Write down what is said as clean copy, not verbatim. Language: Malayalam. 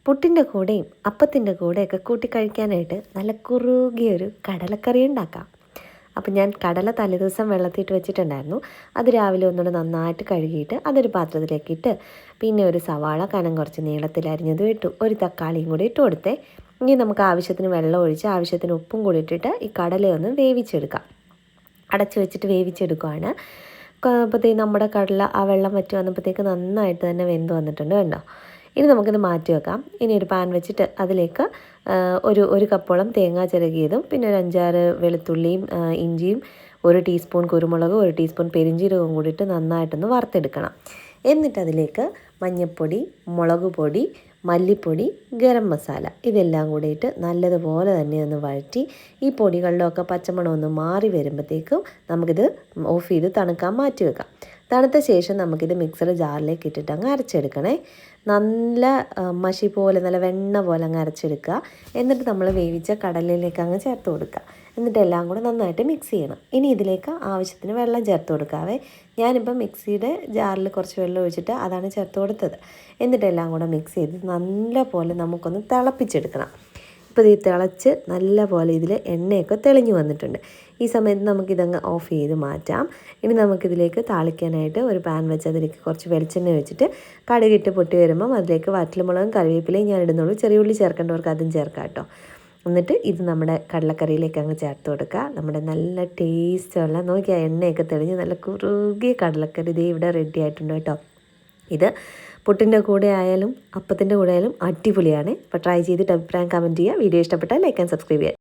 പുട്ടിൻ്റെ കൂടെയും അപ്പത്തിൻ്റെ കൂടെയൊക്കെ കൂട്ടി കഴിക്കാനായിട്ട് നല്ല കുറുകിയൊരു കടലക്കറി ഉണ്ടാക്കാം. അപ്പം ഞാൻ കടല തലേദിവസം വെള്ളത്തിയിട്ട് വെച്ചിട്ടുണ്ടായിരുന്നു. അത് രാവിലെ ഒന്നുകൂടെ നന്നായിട്ട് കഴുകിയിട്ട് അതൊരു പാത്രത്തിലേക്കിട്ട് പിന്നെ ഒരു സവാള കനം കുറച്ച് നീളത്തിൽ അരിഞ്ഞതും ഇട്ടു, ഒരു തക്കാളിയും കൂടി ഇട്ട് കൊടുത്തേ. ഇനി നമുക്ക് ആവശ്യത്തിന് വെള്ളം ഒഴിച്ച് ആവശ്യത്തിന് ഉപ്പും കൂടി ഇട്ടിട്ട് ഈ കടലയൊന്ന് വേവിച്ചെടുക്കാം. അടച്ച് വെച്ചിട്ട് വേവിച്ചെടുക്കുകയാണ്. അപ്പോഴത്തേക്ക് നമ്മുടെ കടല ആ വെള്ളം വറ്റി വന്നപ്പോഴത്തേക്ക് നന്നായിട്ട് തന്നെ വെന്ത് വന്നിട്ടുണ്ട് കണ്ടോ. ഇനി നമുക്കിത് മാറ്റി വെക്കാം. ഇനി ഒരു പാൻ വെച്ചിട്ട് അതിലേക്ക് ഒരു കപ്പോളം തേങ്ങ ചിരകിയതും പിന്നെ ഒരു 5-6 വെളുത്തുള്ളിയും ഇഞ്ചിയും 1 ടീസ്പൂൺ കുരുമുളക് 1 ടീസ്പൂൺ പെരിഞ്ചീരകവും കൂടിയിട്ട് നന്നായിട്ടൊന്ന് വറുത്തെടുക്കണം. എന്നിട്ട് അതിലേക്ക് മഞ്ഞൾപ്പൊടി, മുളക് പൊടി, മല്ലിപ്പൊടി, ഗരം മസാല ഇതെല്ലാം കൂടിയിട്ട് നല്ലതുപോലെ തന്നെ ഒന്ന് വഴറ്റി ഈ പൊടികളിലൊക്കെ പച്ചമണം ഒന്ന് മാറി വരുമ്പോഴത്തേക്കും നമുക്കിത് ഓഫ് ചെയ്ത് തണുക്കാൻ മാറ്റി വെക്കാം. തണുത്ത ശേഷം നമുക്കിത് മിക്സർ ജാറിലേക്ക് ഇട്ടിട്ട് അങ്ങ് അരച്ചെടുക്കണേ. നല്ല മഷി പോലെ നല്ല വെണ്ണ പോലെ അങ്ങ് അരച്ചെടുക്കുക. എന്നിട്ട് നമ്മൾ വേവിച്ച കടലയിലേക്ക് അങ്ങ് ചേർത്ത് കൊടുക്കുക. എന്നിട്ട് എല്ലാം കൂടെ നന്നായിട്ട് മിക്സ് ചെയ്യണം. ഇനി ഇതിലേക്ക് ആവശ്യത്തിന് വെള്ളം ചേർത്ത് കൊടുക്കാവേ. ഞാനിപ്പോൾ മിക്സിയുടെ ജാറിൽ കുറച്ച് വെള്ളം ഒഴിച്ചിട്ട് അതാണ് ചേർത്ത് കൊടുത്തത്. എന്നിട്ട് എല്ലാം കൂടെ മിക്സ് ചെയ്ത് നല്ല പോലെ നമുക്കൊന്ന് തിളപ്പിച്ചെടുക്കണം. ഇപ്പോൾ ഇത് തിളച്ച് നല്ല പോലെ ഇതിൽ എണ്ണയൊക്കെ തെളിഞ്ഞു വന്നിട്ടുണ്ട്. ഈ സമയത്ത് നമുക്കിതങ്ങ് ഓഫ് ചെയ്ത് മാറ്റാം. ഇനി നമുക്കിതിലേക്ക് താളിക്കാനായിട്ട് ഒരു പാൻ വെച്ച് അതിലേക്ക് കുറച്ച് വെളിച്ചെണ്ണ വെച്ചിട്ട് കടുകിട്ട് പൊട്ടി വരുമ്പം അതിലേക്ക് വറ്റൽമുളകും കറിവേപ്പിലയും ഞാൻ ഇടുന്നുള്ളൂ. ചെറിയ ഉള്ളി ചേർക്കേണ്ടവർക്ക് അതും ചേർക്കാം കേട്ടോ. എന്നിട്ട് ഇത് നമ്മുടെ കടലക്കറിയിലേക്ക് അങ്ങ് ചേർത്ത് കൊടുക്കുക. നമ്മുടെ നല്ല ടേസ്റ്റുള്ള നോക്കിയാൽ എണ്ണയൊക്കെ തെളിഞ്ഞ് നല്ല കുറുകിയ കടലക്കറി ഇതേ ഇവിടെ റെഡി ആയിട്ടുണ്ട് കേട്ടോ. ഇത് പുട്ടിൻ്റെ കൂടെ ആയാലും അപ്പത്തിൻ്റെ കൂടെ ആയാലും അടിപൊളിയാണ്. അപ്പോൾ ട്രൈ ചെയ്തിട്ട് അഭിപ്രായം കമൻറ്റ് ചെയ്യുക. വീഡിയോ ഇഷ്ടപ്പെട്ടാൽ ലൈക്ക് ആൻഡ് സബ്സ്ക്രൈബ് ചെയ്യുക.